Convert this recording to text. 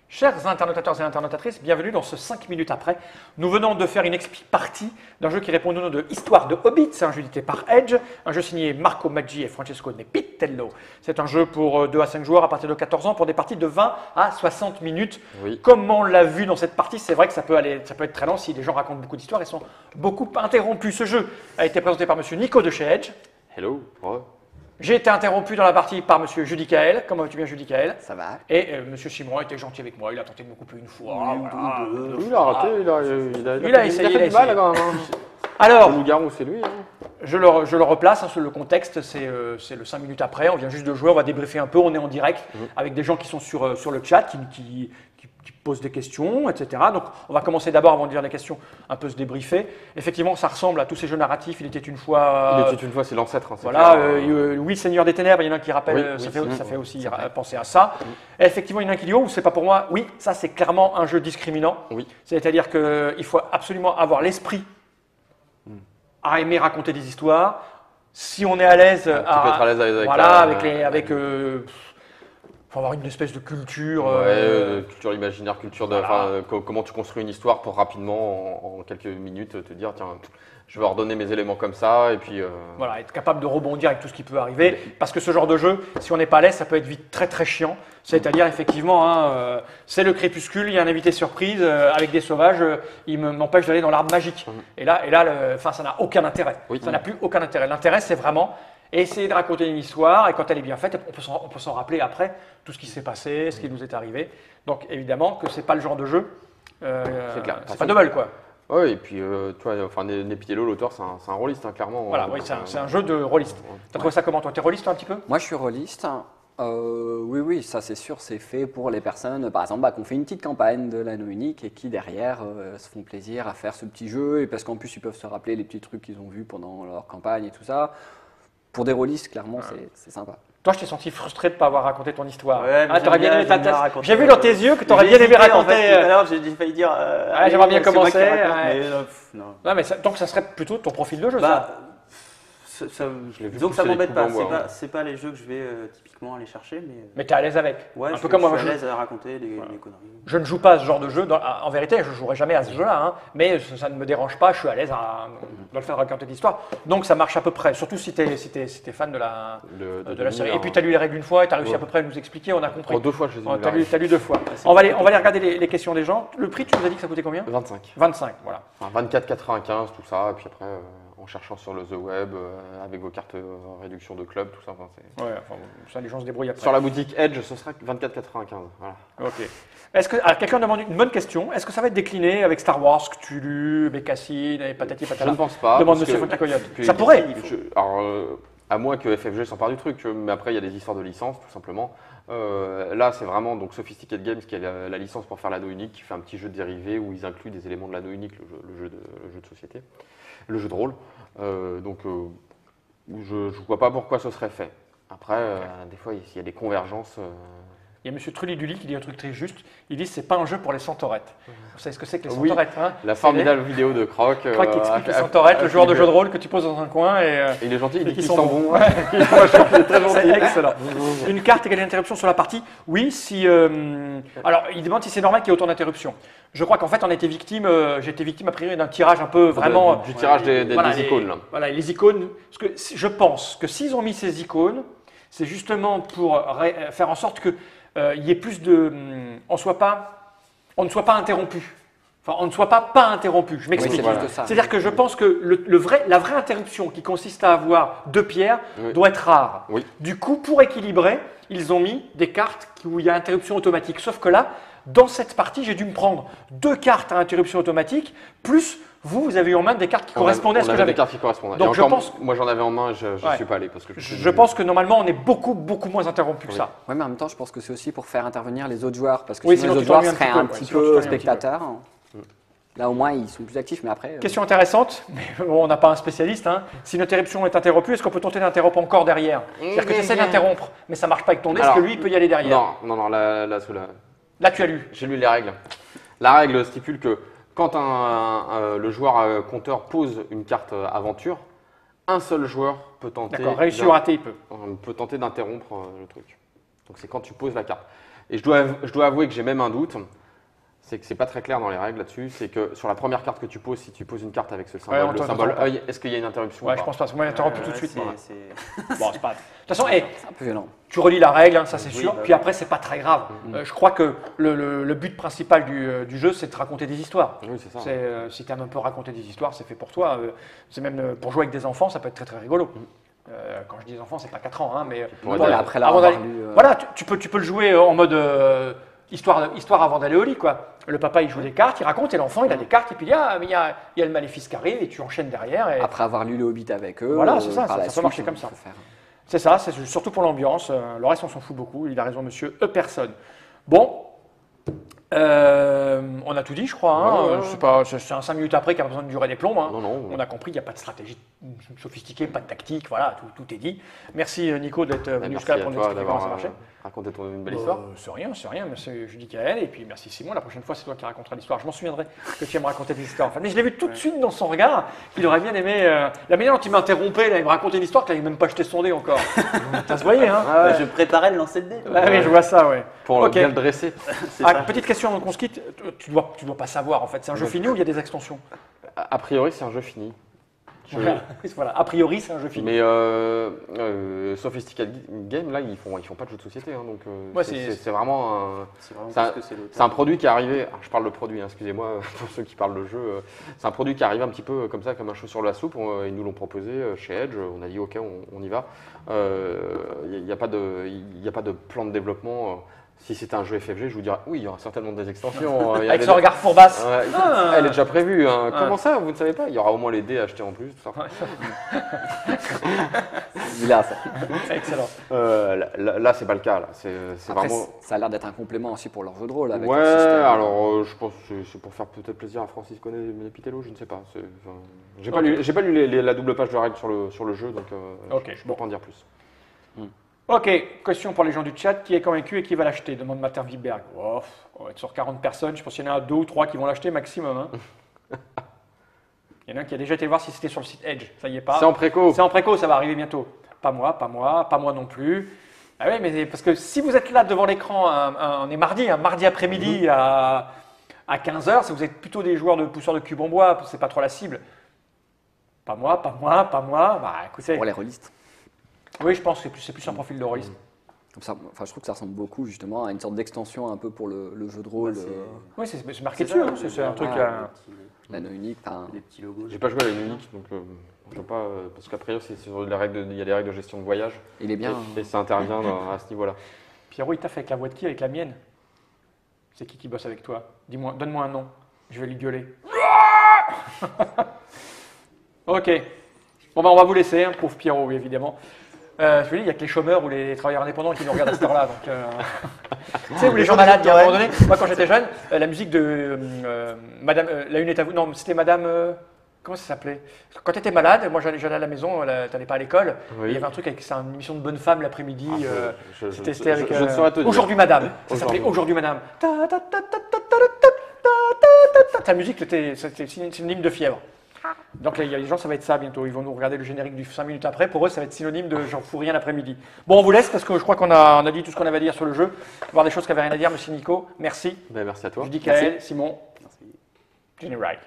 Chers internautateurs et internautatrices, bienvenue dans ce 5 minutes après. Nous venons de faire une explique partie d'un jeu qui répond au nom de Histoire de Hobbit. C'est un jeu édité par Edge, un jeu signé Marco Maggi et Francesco Nepitello. C'est un jeu pour 2 à 5 joueurs à partir de 14 ans pour des parties de 20 à 60 minutes. Oui. Comme on l'a vu dans cette partie, c'est vrai que ça peut être très lent si les gens racontent beaucoup d'histoires et sont beaucoup interrompus. Ce jeu a été présenté par monsieur Nico de chez Edge. Hello. Ouais. J'ai été interrompu dans la partie par monsieur Judicaël. Comment vas-tu bien, Judicaël? Ça va. Et monsieur Simon était gentil avec moi, il a tenté de me couper une fois. Voilà. Il a raté, il a essayé, fait du mal quand même. Alors, Le loup-garou, c'est lui. Hein. je le replace, hein, le contexte, c'est le 5 minutes après, on vient juste de jouer, on va débriefer un peu, on est en direct avec des gens qui sont sur le chat, qui posent des questions, etc. Donc on va commencer d'abord, avant de dire les questions, un peu se débriefer. Effectivement, ça ressemble à tous ces jeux narratifs, il était une fois… Il était une fois, c'est l'ancêtre. Hein, voilà, oui, Seigneur des Ténèbres, il y en a un qui rappelle, Oui, ça fait aussi penser à ça. Et effectivement, il y en a un qui dit, oh, c'est pas pour moi. Oui, ça c'est clairement un jeu discriminant. Oui. C'est-à-dire qu'il faut absolument avoir l'esprit à aimer raconter des histoires. Si on est à l'aise, tu peux être à l'aise avec voilà, faut avoir une espèce de culture. Culture imaginaire, culture de, comment tu construis une histoire pour rapidement, en quelques minutes, te dire, tiens, je vais ordonner mes éléments comme ça, et puis… Voilà, être capable de rebondir avec tout ce qui peut arriver. Parce que ce genre de jeu, si on n'est pas à l'aise, ça peut être vite très très chiant. C'est-à-dire, effectivement, c'est le crépuscule, il y a un invité surprise avec des sauvages, il m'empêche d'aller dans l'arbre magique. Et là, ça n'a aucun intérêt. Oui. Ça n'a plus aucun intérêt. L'intérêt, c'est vraiment essayer de raconter une histoire, et quand elle est bien faite, on peut s'en rappeler après tout ce qui s'est passé, ce qui nous est arrivé. Donc, évidemment, que ce n'est pas le genre de jeu, c'est clair. c'est pas Double, quoi. Oui, et puis, tu vois, Nepitello, l'auteur, c'est un rôliste, hein, clairement. Voilà, oui, c'est un jeu de rôliste. T'as trouvé ça comment, toi? T'es rôliste, toi, un petit peu? Moi, je suis rôliste. Oui, ça c'est sûr, c'est fait pour les personnes, par exemple, qui ont fait une petite campagne de l'anneau unique et qui derrière se font plaisir à faire ce petit jeu, et parce qu'en plus ils peuvent se rappeler les petits trucs qu'ils ont vus pendant leur campagne et tout ça. Pour des rôlistes, clairement, c'est sympa. Toi, je t'ai senti frustré de ne pas avoir raconté ton histoire. Ouais, t'aurais bien aimé raconter. J'ai vu dans tes yeux que tu aurais bien aimé raconter. En fait, tout à l'heure, j'ai failli dire. J'aimerais bien commencer. Non. Non, mais donc ça serait plutôt ton profil de jeu, Disons que ça m'embête pas. C'est pas les jeux que je vais typiquement aller chercher, mais tu es à l'aise avec. Ouais, un peu comme moi. Je suis à l'aise à raconter des conneries. Je ne joue pas à ce genre de jeu. En vérité, je ne jouerai jamais à ce jeu-là, hein, mais ça ne me dérange pas. Je suis à l'aise dans le fait de raconter l'histoire. Donc ça marche à peu près. Surtout si tu es fan de la série. Et puis tu as lu les règles une fois et tu as réussi à peu près à nous expliquer. On a compris. Oh, 2 fois, je les ai lu. Tu as lu 2 fois. On va aller regarder les questions des gens. Le prix, tu nous as dit que ça coûtait combien? 25. 25, voilà. Enfin, 24,95, tout ça. Et puis après, en cherchant sur le The Web, avec vos cartes réduction de club, tout ça. Ça, les gens se débrouillent après. Sur la boutique Edge, ce sera 24,95. Voilà. Ok. Quelqu'un demande une bonne question. Est-ce que ça va être décliné avec Star Wars, Cthulhu, Bécassine et patati patata? Je ne pense pas. Demande Monsieur Funky Coyote. Ça pourrait. À moins que FFG s'empare du truc, mais après il y a des histoires de licence tout simplement. Là c'est vraiment donc Sophisticated Games qui a la licence pour faire l'anneau unique, qui fait un petit jeu dérivé où ils incluent des éléments de l'anneau unique, le jeu de société, le jeu de rôle. Je ne vois pas pourquoi ce serait fait. Après, des fois il y a des convergences. Il y a Monsieur Truliduli qui dit un truc très juste. Il dit c'est pas un jeu pour les centaurettes. Vous savez ce que c'est que les centaurettes, hein? La formidable vidéo de Croc. Croc qui explique les centaurettes, le joueur de jeu de rôle que tu poses dans un coin et il est gentil, il dit qu'ils sont sont bons. C'est très gentil. C'est excellent. Une carte égale une interruption sur la partie. Oui, si. Alors, il demande si c'est normal qu'il y ait autant d'interruptions. Je crois qu'en fait, on a été victime. J'ai été victime a priori d'un tirage un peu vraiment. Du tirage des icônes. Là. Voilà, les icônes. Parce que je pense que s'ils ont mis ces icônes, c'est justement pour faire en sorte que il y ait plus de, on ne soit pas interrompu. Enfin, on ne soit pas interrompu. Je m'explique. C'est-à-dire que je pense que la vraie interruption qui consiste à avoir 2 pierres doit être rare. Oui. Du coup, pour équilibrer, ils ont mis des cartes où il y a interruption automatique. Sauf que là, dans cette partie, j'ai dû me prendre 2 cartes à interruption automatique, plus vous avez eu en main des cartes qui correspondaient à ce que j'avais. Des cartes qui correspondaient. Donc, moi j'en avais en main, je ne suis pas allé. Je pense que normalement, on est beaucoup moins interrompu que ça. Oui, mais en même temps, je pense que c'est aussi pour faire intervenir les autres joueurs, parce que sinon les autres joueurs seraient un petit peu spectateurs. Là, au moins, ils sont plus actifs, mais après… Question intéressante, mais bon, on n'a pas un spécialiste. Hein. Si une interruption est interrompue, est-ce qu'on peut tenter d'interrompre encore derrière? C'est-à-dire que tu essaies d'interrompre, mais ça ne marche pas avec ton dé, est-ce que lui, il peut y aller derrière? Non, là, Là, tu as lu. J'ai lu les règles. La règle stipule que quand le joueur compteur pose une carte aventure, un seul joueur peut tenter D'accord, réussir ou rater, il peut. peut tenter d'interrompre le truc. Donc c'est quand tu poses la carte. Et je dois avouer que j'ai même un doute, c'est que c'est pas très clair dans les règles là-dessus, c'est que sur la première carte que tu poses, si tu poses une carte avec ce symbole, on le t'entend symbole pas. œil, est-ce qu'il y a une interruption ou Ouais, pas je pense pas, parce que moi, j'interromps tout de suite. moi. c'est- Bon, c'est pas. De toute façon, C'est un peu violent. tu relis la règle, hein, ça c'est Oui, sûr. bah Puis oui. après, c'est pas très grave. Je crois que le but principal du jeu, c'est de raconter des histoires. Oui, c'est ça. Si tu aimes un peu raconter des histoires, c'est fait pour toi. C'est même pour jouer avec des enfants, ça peut être très très rigolo. Quand je dis enfants, c'est pas 4 ans, hein, mais pourrais voilà, dire, après avant l'avoir d'aller- lu, voilà, tu peux le jouer en mode histoire avant d'aller au lit, quoi. Le papa il joue des cartes, il raconte, et l'enfant il a des cartes, et puis il y a le maléfice qui arrive, et tu enchaînes derrière. Et Après avoir lu le Hobbit avec eux, Voilà, c'est ça, par ça la peut suite, marcher on comme ça. peut faire- c'est ça, c'est surtout pour l'ambiance. Le reste, on s'en fout beaucoup. Il a raison, monsieur Personne. Bon, on a tout dit, je crois. Hein. Ouais. C'est un 5 minutes après qui a besoin de durer des plombs. Hein. Non. On a compris qu'il n'y a pas de stratégie sophistiquée, pas de tactique. Voilà, tout est dit. Merci Nico d'être venu Merci jusqu'à à là pour nous toi expliquer comment ça d'avoir marchait. raconté une belle histoire. C'est rien. Merci Judy Kael. Et puis merci Simon. La prochaine fois, c'est toi qui raconteras l'histoire. Je m'en souviendrai que tu aimes raconter des histoires. Enfin, mais je l'ai vu tout de suite dans son regard qu'il aurait bien aimé. La manière dont il m'interrompait, là, il me racontait une histoire qu'il n'avait même pas jeté son dé encore. Ça se voyait, hein. Bah, je préparais le lancer de dés. Ah oui, je vois ça, ouais. Pour Ok. bien le dresser. C'est Ah, ça. petite question avant qu'on se quitte. Tu dois pas savoir en fait. C'est un jeu fini ou il y a des extensions? A priori, c'est un jeu fini. Voilà. A priori, c'est un jeu fini. Mais Sophisticated Game, là, ils font pas de jeux de société. Hein, donc Ouais, c'est vraiment un. C'est vraiment Ça- plus que c'est l'auteur. C'est un produit qui est arrivé, alors je parle de produit, hein, excusez-moi pour ceux qui parlent de jeu, c'est un produit qui est arrivé un petit peu comme ça, comme un cheveu sur la soupe, ils nous l'ont proposé chez Edge, on a dit ok, on y va. Il n'y a pas de plan de développement. Si c'était un jeu FFG, je vous dirais oui, il y aura certainement des extensions. Il y a Avec des- ce regard fourbasse. Ouais, Ah. elle est déjà prévue. Hein. Ah. Comment ça, vous ne savez pas? Il y aura au moins les dés à acheter en plus. Tout ça. Vilain, ça. Excellent. Là, c'est pas le cas. Là. C'est Après, vraiment. ça a l'air d'être un complément aussi pour leur jeu de rôle. Avec Ouais, le système. alors je pense que c'est pour faire peut-être plaisir à Francis Connet et Pitello, je ne sais pas. J'ai pas lu la double page de règles sur le jeu, donc Ok, je ne peux bon. pas en dire plus. Ok, question pour les gens du chat. Qui est convaincu et qui va l'acheter? Demande Mater Wiberg. Oh, on va être sur 40 personnes. Je pense qu'il y en a 2 ou 3 qui vont l'acheter maximum. Hein. Il y en a un qui a déjà été voir si c'était sur le site Edge. Ça y est pas. C'est en préco. C'est en préco, ça va arriver bientôt. Pas moi non plus. Ah oui, mais parce que si vous êtes là devant l'écran, on est mardi, un mardi après-midi à 15h, si vous êtes plutôt des joueurs de pousseurs de cubes en bois, c'est pas trop la cible. Pas moi. Bah écoutez, Pour les rôlistes. oui, je pense que c'est plus un profil de rôliste. Comme ça, enfin, je trouve que ça ressemble beaucoup justement à une sorte d'extension un peu pour le jeu de rôle, Ouais, Oui, c'est marqué c'est dessus, ça, hein, c'est un truc. l'anneau unique. Enfin, Les petits logos. J'ai pas joué à la unique, donc je peux pas. Parce qu'après, il y a des règles de gestion de voyage. il est bien. Et ça intervient à ce niveau-là. Pierrot, il t'a fait avec la voix de qui? Avec la mienne? C'est qui bosse avec toi? Dis-moi, donne-moi un nom. Je vais lui gueuler. Ok. Bon, ben, on va vous laisser, hein, pauvre Pierrot, oui, évidemment. Je vous dis, il n'y a que les chômeurs ou les travailleurs indépendants qui nous regardent à cette heure-là. Donc, tu sais, ou les gens malades, il y a un moment donné. Moi, quand j'étais jeune, la musique de Madame. La une est à vous. Non, c'était Madame. Comment ça s'appelait? Quand tu étais malade, moi j'allais à la maison, tu n'allais pas à l'école. Oui. Il y avait un truc avec une émission de bonne femme l'après-midi. C'était je avec. ne saurais te dire. Aujourd'hui Madame. Ça s'appelait Aujourd'hui Madame. Ta musique, c'était synonyme de fièvre. Donc il y a des gens, ça va être ça bientôt. Ils vont nous regarder le générique du 5 minutes après. Pour eux, ça va être synonyme de j'en fous rien l'après-midi. Bon, on vous laisse parce que je crois qu'on a dit tout ce qu'on avait à dire sur le jeu. Voir des choses qui n'avaient rien à dire, monsieur Nico. Merci. Ben, merci à toi. Je dis Kael, Simon. Merci. Jenny Wright.